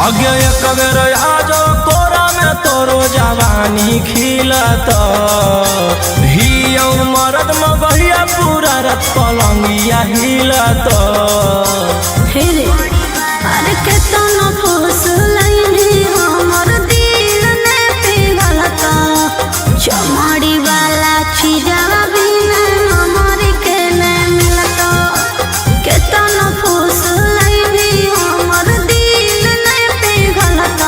आगे एक बेर आज तोरा में तोरो जवानी खिलत हियौ मरद में बहिया पूरा रत पलंगिया हिलत अरे केतना फूस लैनी हमर दिल ने पिघलत चमड़ी वाला चीजवा बिना हमर के ने मिलत केतना फूस लैनी हमर दिल ने पिघलत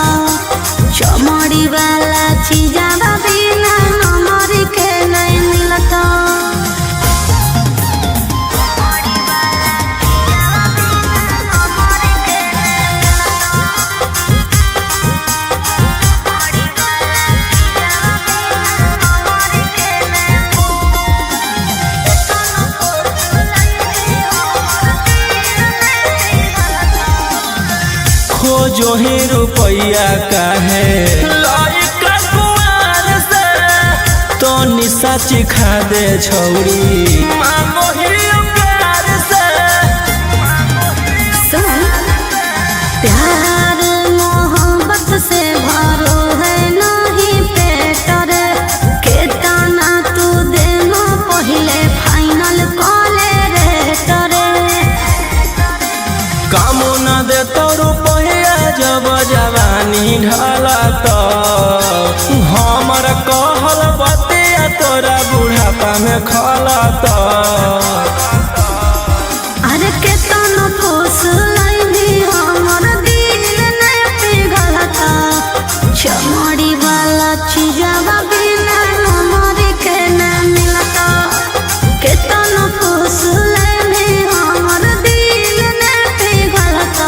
चमड़ी वाला चीजवा बिना हमर के ने मिलत। जो ही रुपया काहे लाइक कुआर से तो निशा चिखा दे छौड़ी मांगो ही प्यार से। प्यार मोहब्बत से भरो है नहीं पेट रे केतना तू देनो पहले फाइनल कॉले रे तरे कामो न दे तो रुपया जब जवानी ढलत हमर कहल बतिया तोरा बुढ़ापा में खलत। अरे केतना फूस लैनी हमर दिल ने पिघलत चमड़ी वाला चीजवा बिना हमर के न मिलत केतना फूस लैनी हमर दिल ने पिघलत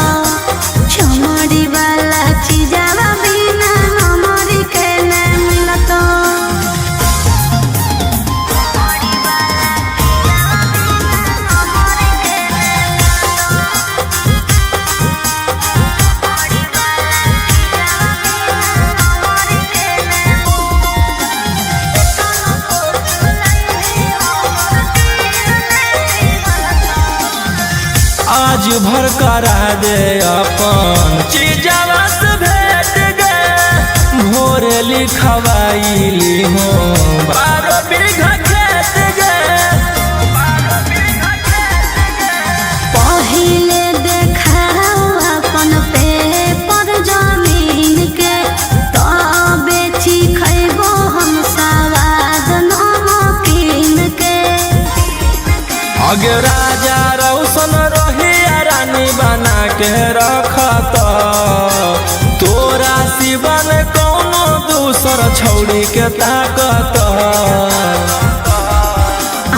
चमड़ी वाला चीजवा बिना हमर के न मिलत। आज भर करा दे अपन चीजवा से भेट गे भोर लिखवाइली हो 12 बीघा खेत गे। पहिले देखाओ अपन पेपर जमीन के तब बेची खैबो हम सवाद नमकीन के। आगे राजा रौशन रही रानी बना के रखत तोरा सिवन कौनो दूसर छौड़ी के ताकत।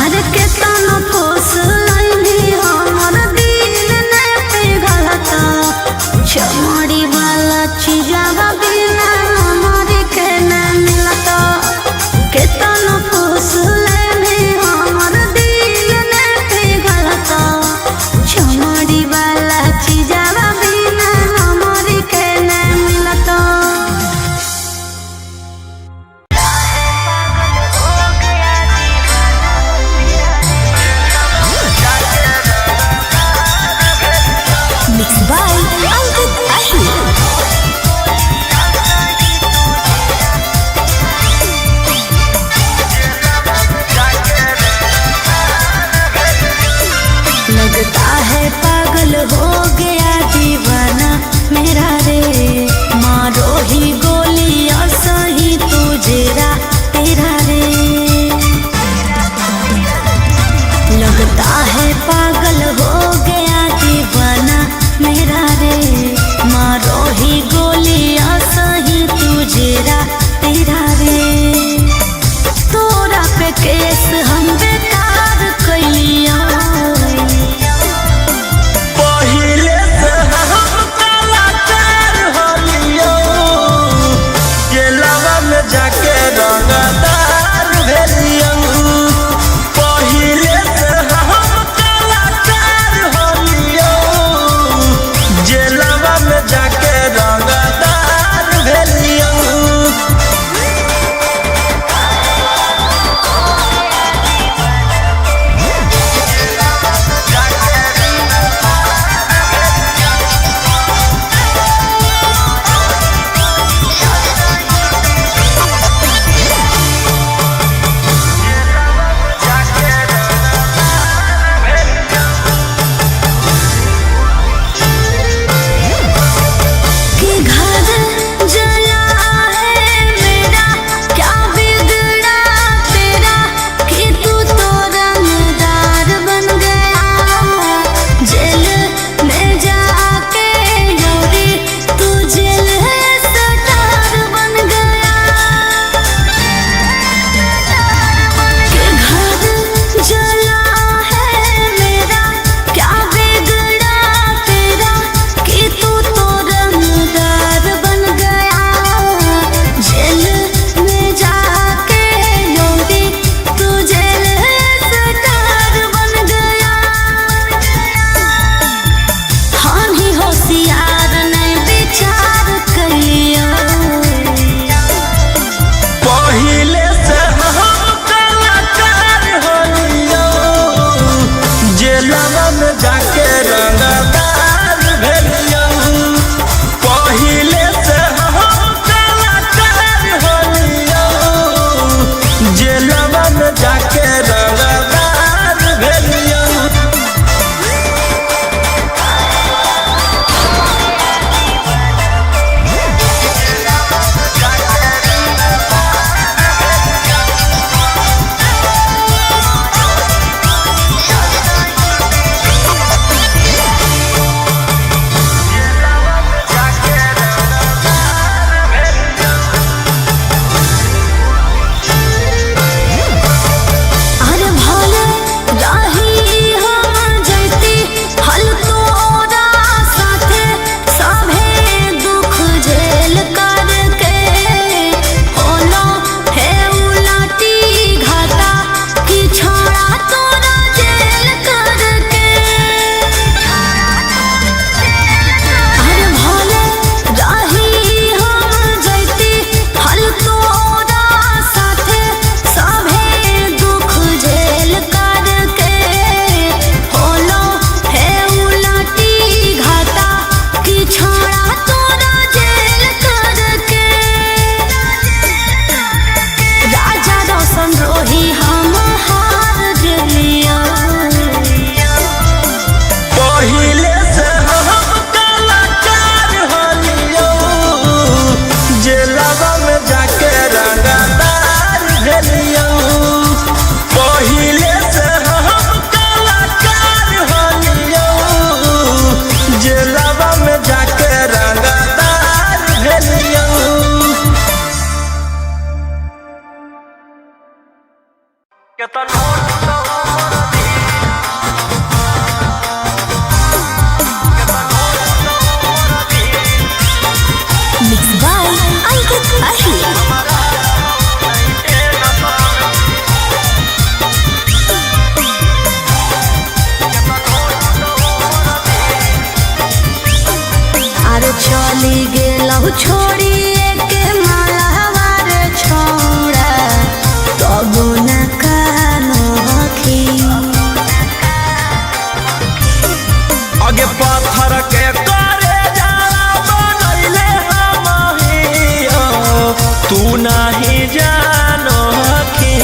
अरे केतना फूस लैनी हमर दिल ने पिघलत चमड़ी वाला चीजवा बिना हमर के न मिलत केतना फूस लैनी हमर दिल ने पिघलत चमड़ी वाला चीजवा बिना हमर के न मिलत। Mixed by Ankit Ahir. लगता है पागल हो गया दीवाना मेरा रे मारो ही गोलियां सही तुझेरा तेरा रे। लगता है पागल हो गया दीवाना मेरा रे मारो ही गोलियां सही तुझेरा तेरा रे। तोरा पे केस हम बेकार कैलिया पहिल में जाके रंगदार भेलियौ पहिले से हम कलाकार होलियौ जेलवा में जाके रंगदार भेलियौ चली गेलहु छोड़िए के मालावार छोड़ा तब न कानो हखी आगे पत्थर के करे जाला बनैले हम हियो तू नहीं जानो हखी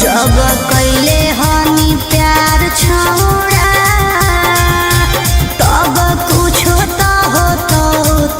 जब कैले हनी प्यार छोड़ा तब कुछो तो हो तो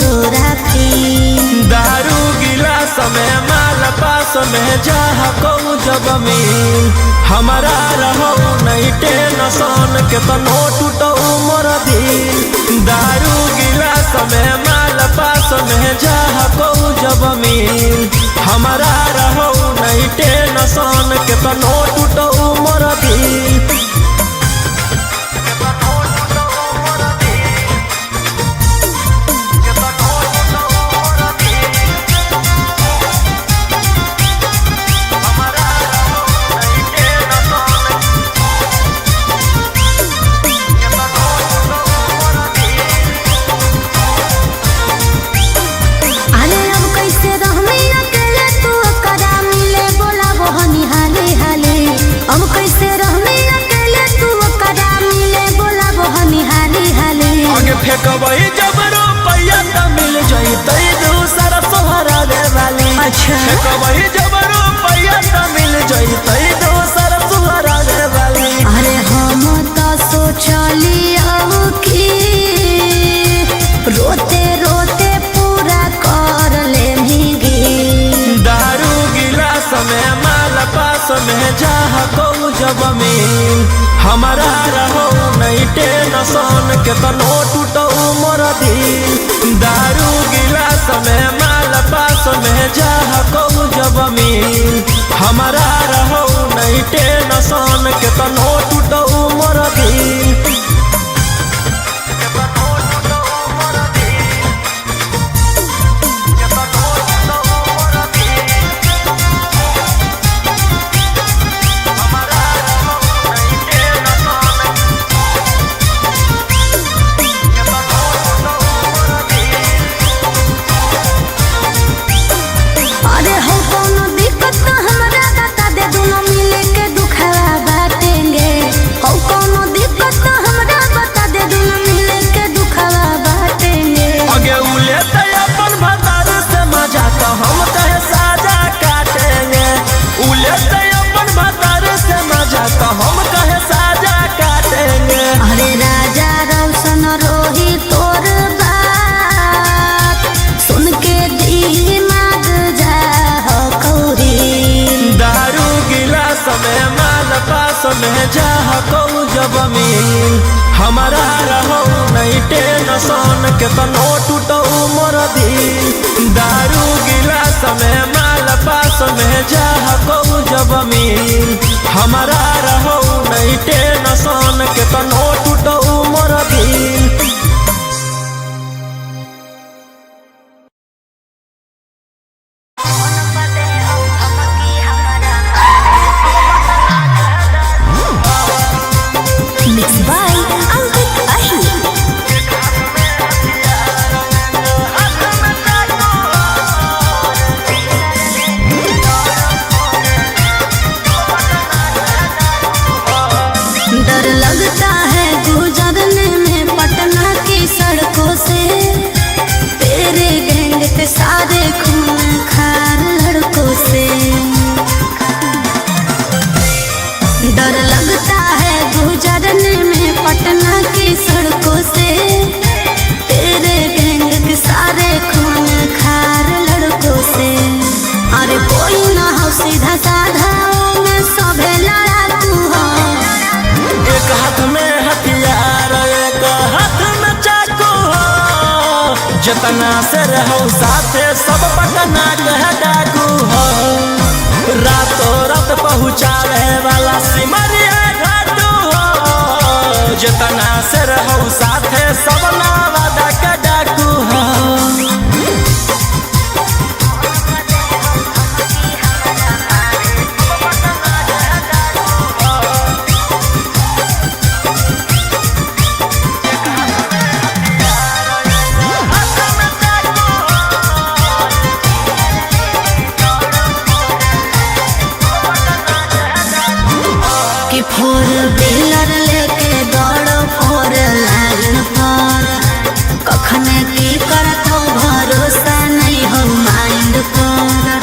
तोरा फी दारू गिलास में माल पास में जाह कहूँ जब मिल हमारा रहो नहीं टेंशन के तनो टूटो मोर दिल दारू गिलास में माल पास में जाह कहूँ जब मिल हमारा रहो नहीं टेंशन के तनो टूटो मोर दिल फेंकबई जब रुपया त मिल जइतै दूसरा सहारा दे वाली अच्छा फेंकबई जब रुपया त मिल जइतै दूसरा सहारा दे वाली अरे हम तो सोचलियो कि रोते रोते पूरा कर लेंगे दारू गिलास में माल पास में जाह कहूँ जब मिल हमारा रहो नहीं टेंशन के तनो टूटो मोर दिल दारू गिलास में माल पास में जाह कहूँ जब मिल हमारा रहो नहीं टेंशन के तनो टूटो मोर दिल हमरा बता दे दोनों मिले के दुखवा बाटेंगे हो कोनो में जाह कहू जब मिल हमारा रहो नहीं टेंशन के तनो टूटो मोर दिल दारू गिलास में माल पास में जाह कहू जब मिल हमारा रहो नहीं टेंशन के तनो टूटो मोर दिल। सारे खून खार लड़कों से डर लगता है गुजरने में पटना की सड़कों से तेरे गैंग के सारे खून खार लड़कों से। अरे कोई ना हो सीधा साधा में सभे लड़ाकू हो एक हाथ में हथियार एक हाथ में चाकू हो जतना से रहो साथे सब पटना कह डाकू हो रातों रात पहुँचावे वाला सिमरिया घाटू हो जतना से रहो साथे सब नावादा का डाकू हो। फोर व्हीलर लेके दौड़ो फोर लाइन पर कखने की करतो भरोसा नहीं हो माइंड पर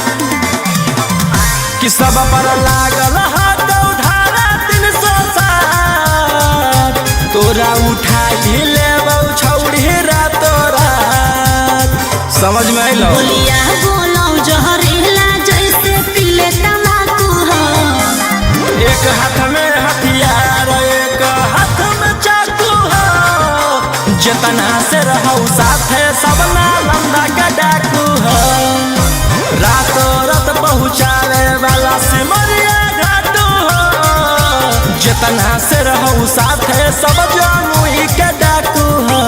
कि सब पर लागल हाथ उधारा 360 तोरा उठाई लेबौ छौड़ी रातों रात समझ में आइलो बोलिया बोलो जहरीला जैसे पीले तम्बाकू हो एक हाथ में हथियार एक हाथ में चाकू हो जतना से रहो साथे सब नालंदा का डाकू हो रातों रात पहुँचावे वाला सिमरिया घाटू हो जतना से रहो साथे सब जमुई के डाकू हो।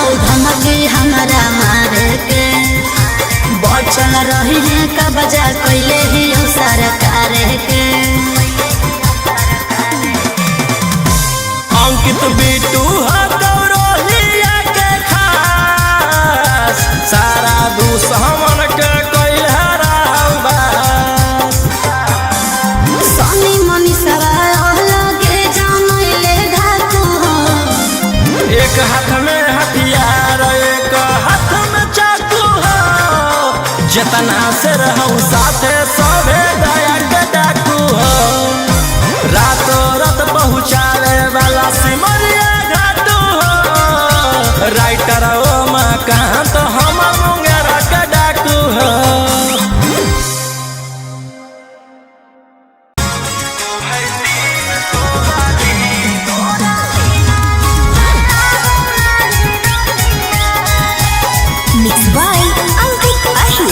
हमारा मारे के बचल रही है का बजा कैले ही सरकार के अंकित बिटू गौरवलिया के खास सारा दुश्मन के कैल हराबा सनी मनीषा लगे जानले धातु हो एक हाथ में हथियार एक हाथ में चाकू हो जतना से रहूं साथे सभे दया के डाकू हो रातों रात पहुँचावे वाला सिमरिया घाटू हो राइटर ओ मकान तो हम मुंगेरा के डाकू हो। Mixed by Angkit Ahi।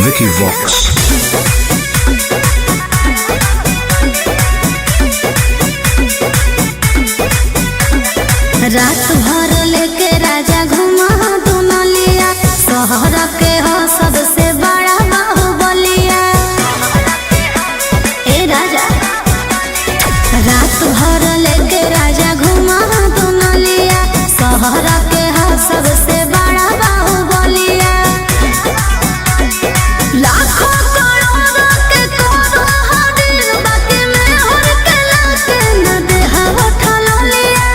Vicky Vox. रात भर लेके राजा घुमा दुनलिया, शहर के हो सबसे बड़ा बाहुबलिया। ए राजा, रात भर लेके राजा घुमा दुनलिया, शहर के हो सबसे बड़ा बाहुबलिया। लाखों करोड़ों के करो हदिल, बाकी में हर के लाके न देहवा ठललिया।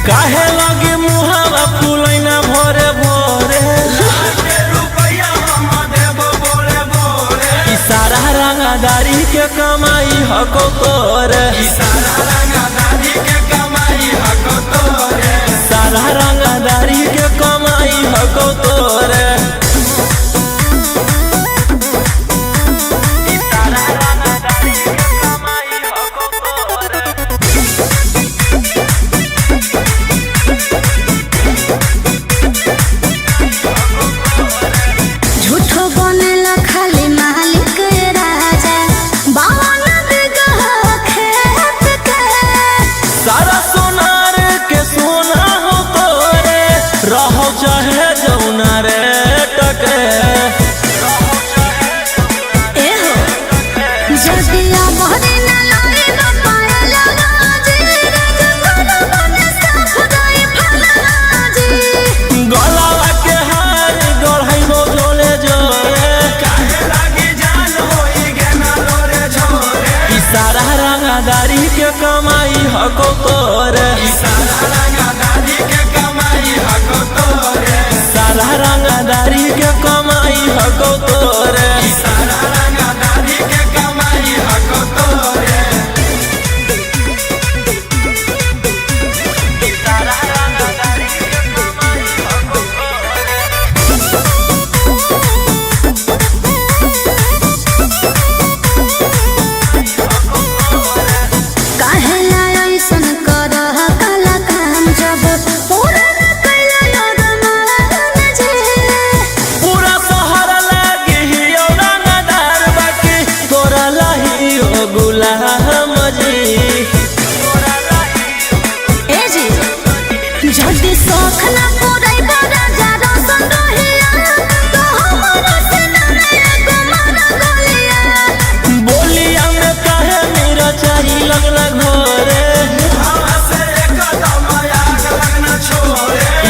काहे लगे मुहावा फुलैना भोरे भोरे, इशारा रंगदारी के कमाई हको तोरे, सारा रंगदारी के कमाई हको तोरे। झूठो बनेला खाली मालिक राजा, बावन बिगहा खेत के। सारा सोनार के सोना हो तोरे, रहो चाहे जौना रे टके। एहो जदिया बहरी न लाइब पायल राजी, राजा बने साफ गई फलाजी। गलावा के हार गढ़ाइबो जोले जोरे, काहे लागी जान होई गेना लोरे झोरे। इशारा रंगदारी के कमाई हको तोरे, सारा रंगदारी के कमाई हको तोरे। काहेला ऐसन करह काला काम, जब पूरा न कैला रमान जे। पूरा शहर लागे हियो रंगदार, बाकी तोरा लाहियो गुलाम जी। ए जी जदी शौख न पूरै राजा रोशन रहिया, तो हमरा से न एगो मार गोलिया। बोलिया में काहे मेरा चाही लगना घोरे,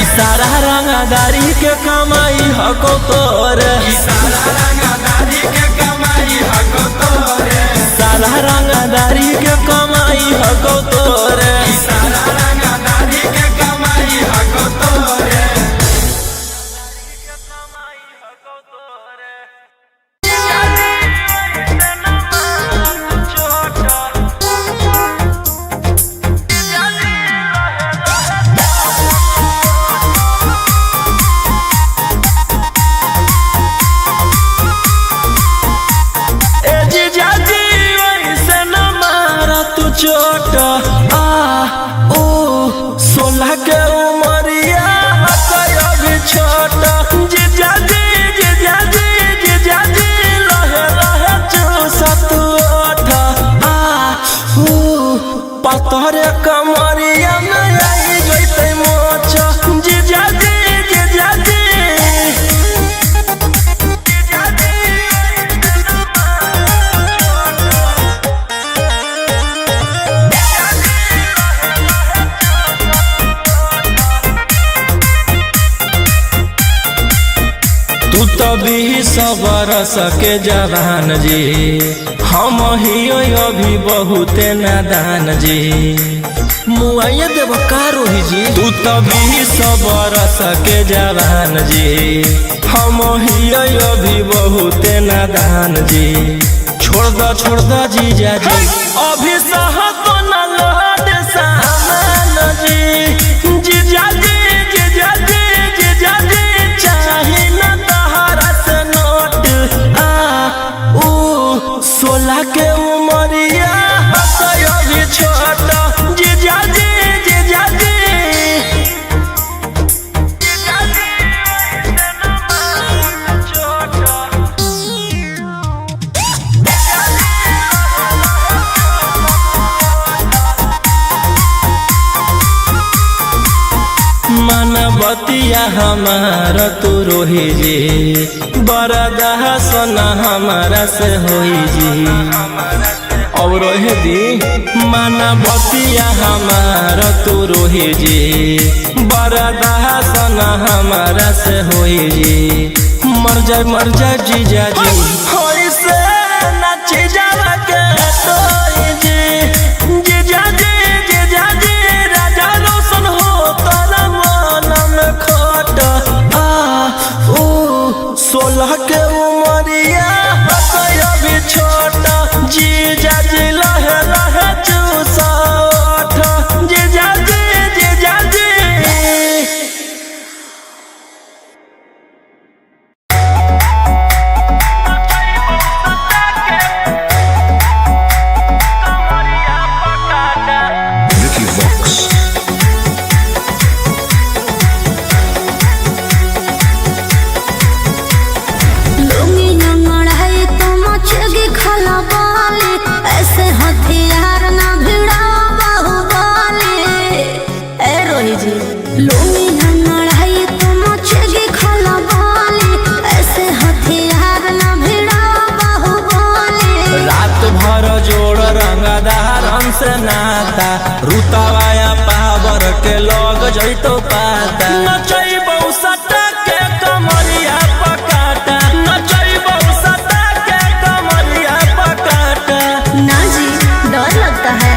इशारा रंगदारी के कमाई हको तोरे, सारा रंगदारी के कमाई हको तोरे। ए जीजा जी वैसे न मारा तू चोट, आ ओ 16 के उमरिया हकयो भी छोट। जीजा जी लहे लहे चूसत ओठ, आ ओ पतरे कमरिया में आई जैते मोच। जीजा जी तू तो 20 बरस के जवान जी, हम हियो अभी बहुते नादान जी। मुआइया देव का रोही जी, तू तो 20 बरस के जवान जी, हम हियो अभी बहुते नादान जी। छोड़ द जीजा जी, अभी सहत न लौट सामान जी। जीजा जी चाही न तहरा से नोट, आ ऊ 16 के उमरिया हकयो भी छोट। जीजा जी मानवतिया हमारा तू रोही जी बरदा सोना हमारा से होई जी और रोहे दी मानवतिया हमारा तू रोही जी बरदा सोना हमारा से होई जी मर जाए जीजा जी होई से नाची जावा के तोई जी जीजा जी राजा रोशन हो तारा मन में खोट 16 के उमरिया अभी छोटा जीजा जी लहे लहे चूसा जीजा जी Vicky Vox. लुंगी नंगड़ाई तो मचगी खला बाली ऐसे हथियार ना भिड़ा बाहुबली ए रोही जी लुंगी नंगड़ाई तो मचगी खला बाली ऐसे हथियार ना भिड़ा बाहुबली रात भर जोड़ रंगदार से नाता रुतावाया पावर के लोग जैतो पाता नचैबौ सटा के कमरिया पकाटा नचैबौ सटा के कमरिया पकाटा ना जी डर लगता है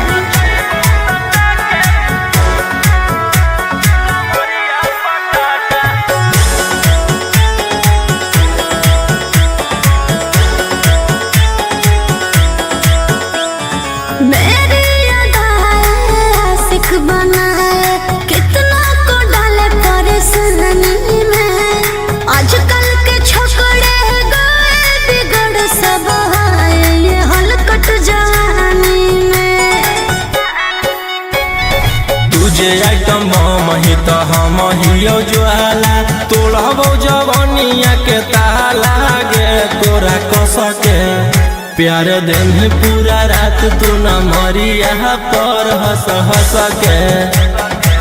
मेरी अदाएं सिख बनाए कितना को डाले परेशानी में आजकल के छोकरे गए बिगड़ सब है ये हलकट जवानी में तुझे आइटम मही तो हम हियो ज्वाला तोड़बो जवानिया के ताला गे तोरा कसके प्यार दिन पूरा रात तू न मरिया पर हंस के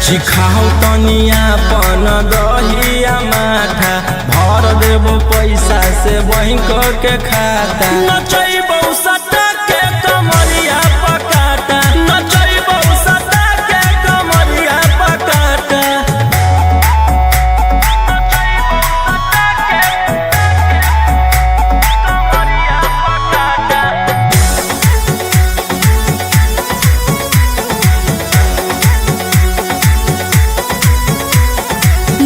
सिखाओ तनिया पन दहिया माथा भर देबो पैसा से बैंक के खाता नचैबौ सटा के कमरिया पकाटा नचैबौ सटा के कमरिया पकाटा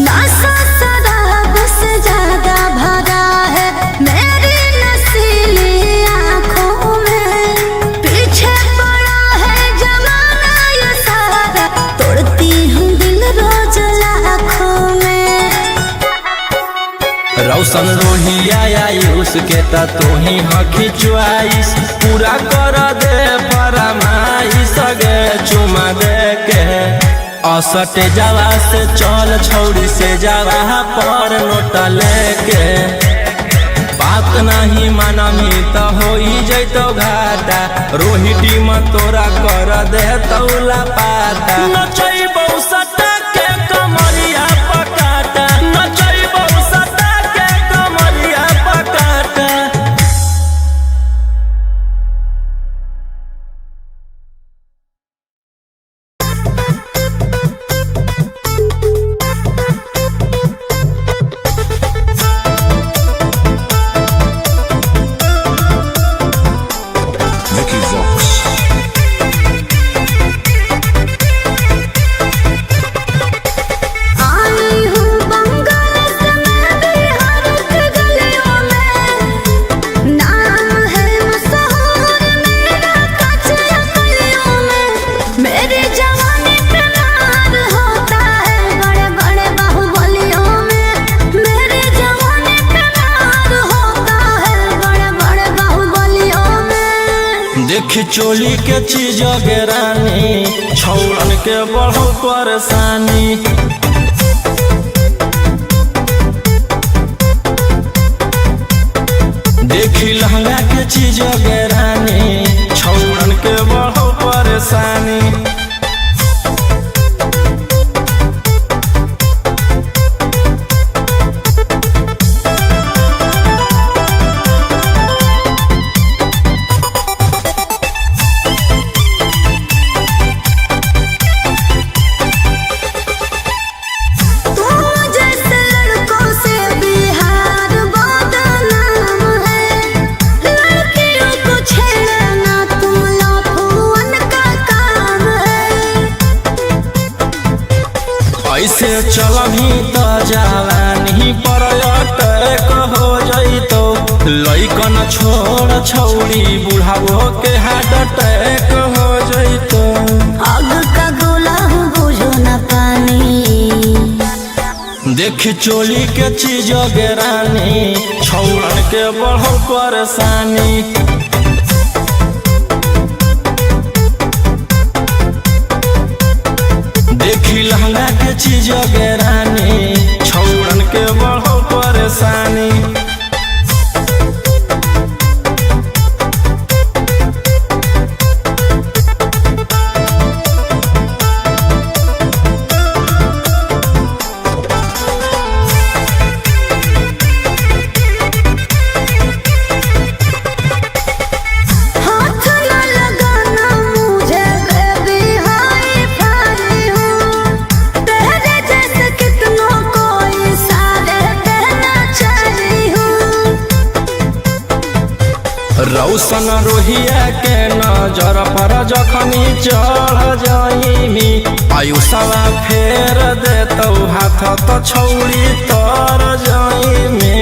नशा शराब से ज्यादा भरा है मेरी नशीली आँखों में पीछे पड़ा है जमाना ये सारा तोड़ती हूँ दिल रोज लाखों में रौशन रोहिया उसके ता तू ही हकी च्वाइस पूरा कर दे फरमाइश गे चुमा दे के असटे जावा से चल छौड़ी से जावा पर नोट लेके बात नहीं मानमी तो होई जैतो घाटा रोहिटी में तोरा कर दे तौला पाता नचैबौ सटा के कमरिया पकाटा नचैबौ सटा के कमरिया पकाटा Vicky Vox. आई हूँ बंगाल से मैं बिहार के गलियों में नाम है मशहूर मेरा कच्चा गलियों में मेरी जवानी पे नार होता है बड़े बड़े बाहुबलियों में मेरी जवानी पे नार होता है बड़े बड़े बाहुबलियों में देखी चोली के चीज गे रानी छौड़न के बढ़ो परेशानी देखी लहंगा के चीज गे रानी छौड़न के बढ़ो परेशानी ऐसे चलही तो जवानी पर अटैक हो जइतो लइकन छोड़ छौड़ी बुढ़ावो के हार्ट अटैक हो जइतो। आग का गोला हूँ बुझो न पानी, देख चोली के चीज गेरानी छौड़न के बढ़ो परेशानी। देखी लहंगा के चीज गेरानी छौड़न के बढ़ो परेशानी। हाथ न लगाना मुझे बेबी हाई फाई हूँ, तेरे जैसे कितनों को इशारे कहना चाही हूँ। रौशन रोहिया के नजर पर जखनी चढ़ जाइमी आयुषवा फेर देतौ हाथ तो छौड़ी तर जाइमी।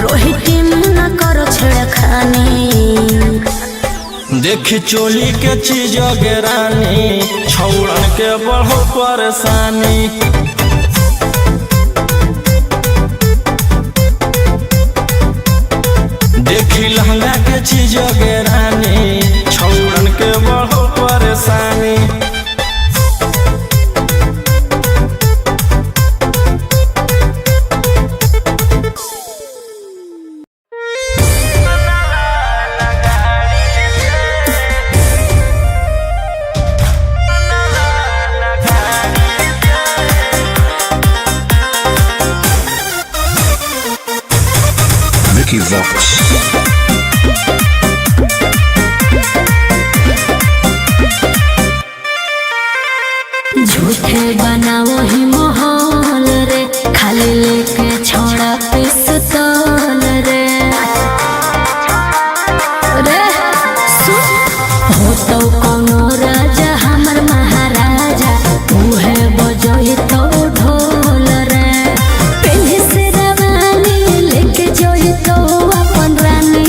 रोहित न करो छेड़खानी, देख चोली के चीज गेरानी छौड़न के बढ़ो परेशानी। देखी लहंगा के चीज गेरानी छौड़न के बढ़ो परेशानी। Vicky Vox. झूठे बनाओ ही माहौल रे, खाली लेके छोड़ा पिस्तौल रे। रे सुन, हो तो कोनो राजा हमर महाराजा, उहे बजोई तो ढोल रे। पेन्ही से रवानी लेके जोई तो अपन रानी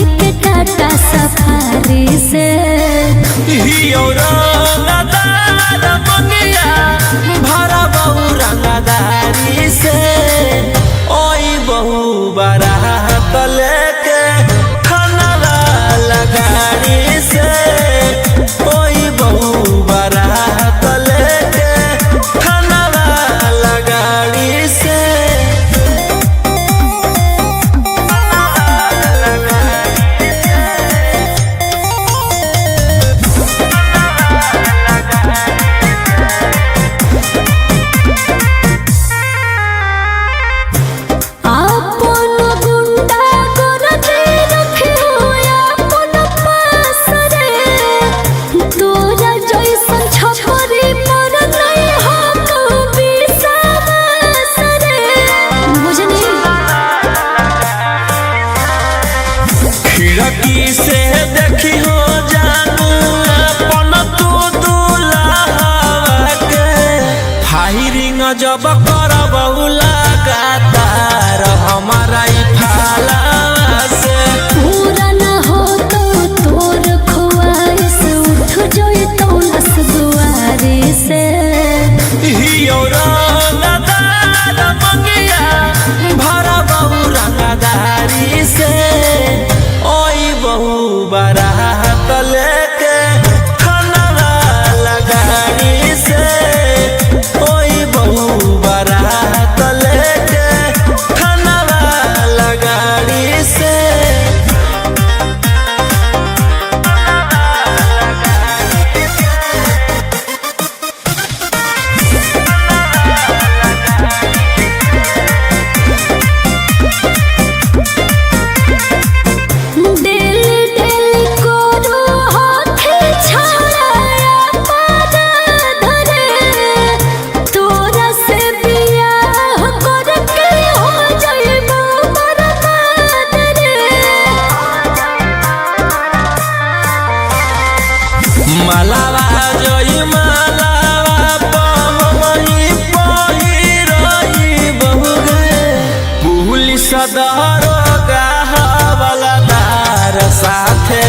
सदरोगा हवलदार साथे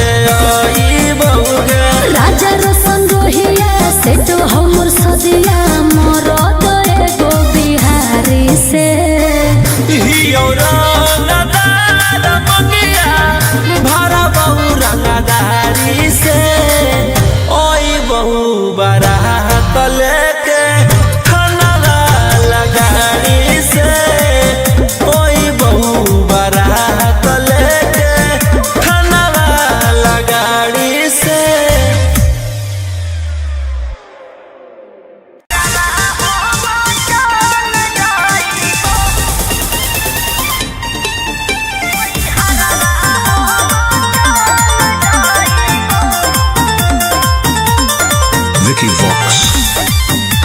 आई बहुगे राजा रसन रोहिया से तो हमर सदिया मरद एगो बिहारी से हियो रंगदार बनिया भरा बहु रंगदारी से ओई बहु बारात लेके खाना लगाड़ी से ओई बहु बारात लेके खाना लगाड़ी से Vicky Vox.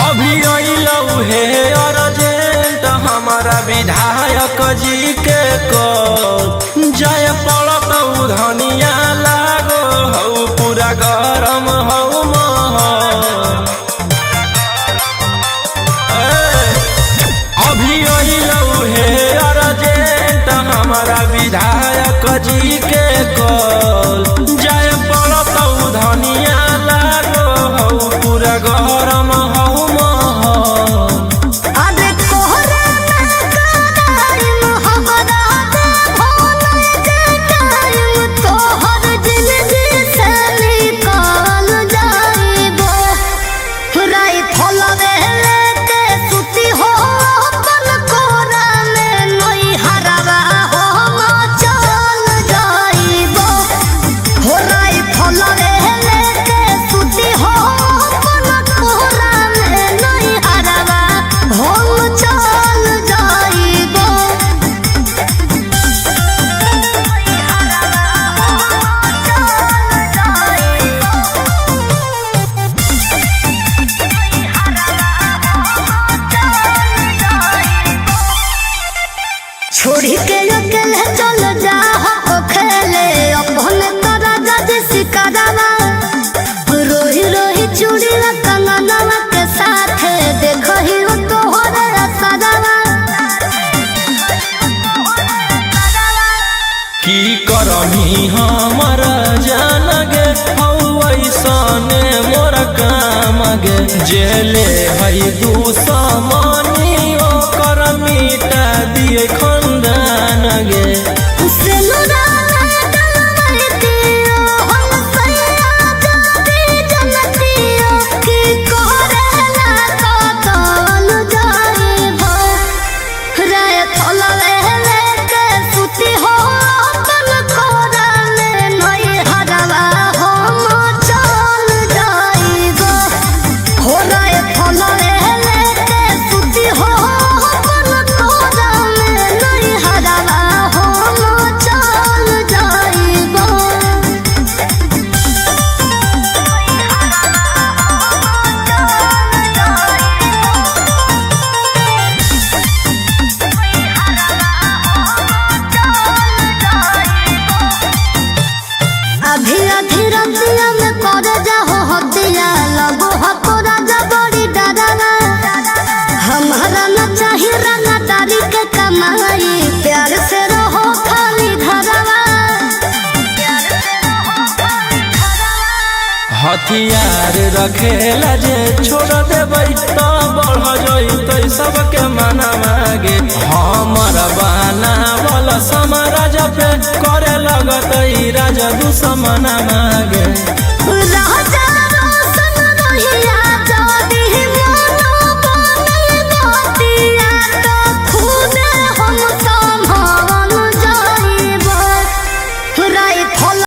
अभी अइलौ हे अर्जेंट हमारा विधायक जी के कॉल जय पड़तौ धनिया लागो हौ पूरा गरम हौ महल अभी अइलौ हे अर्जेंट हमारा विधायक जी के कॉल जय पड़तौ धनिया लागो हौ पूरा गरम हौ महल अरे कोहरा में कराइम हमरा दे भोले के टाइम तोहर जिंदगी से निकाल जाइबो राई फलवे लेके सुती हो अपन कोरा में नई हरवा हो चल जाइबो हो राई फलवे लेके सुती हो अपन कोरा में नई हरवा हम चल जाइबो छोड़ी के अकेले चल जा हो खेले अपने तोरा जज सिकरवा रोही रोही चूड़ी कंगनवा के साथ देखही हो तोहरे असरवा की करमी हमर जान गे हौ ऐसने मोर काम गे जेले है दुश्मनी ओकर मिटा दिए खंदान गे उसे लुराना डलवाई दियो हम सैया जाती जनतियो की कोरेला कतल जाइबो राय फलवे लेके सुती हो अपन कोरा में नई हरवा हम चल जाइबो हो राय फलवे लेके सुती हो अपन कोरा में नई हरवा हम चल जाइबो अभी अधी रतिया में कर जाहो हतिया लगो हतो राजा बड़ी डरावा हमारा न चाही रंगदारी के कमाई प्यार से रहो खाली घरवा हथियार रखेला जे छोड़ देबै त बढ़ जइतै सबके मना मागे हमर बनावल समाराज पे करे लगतै राजा दुश्मना मागे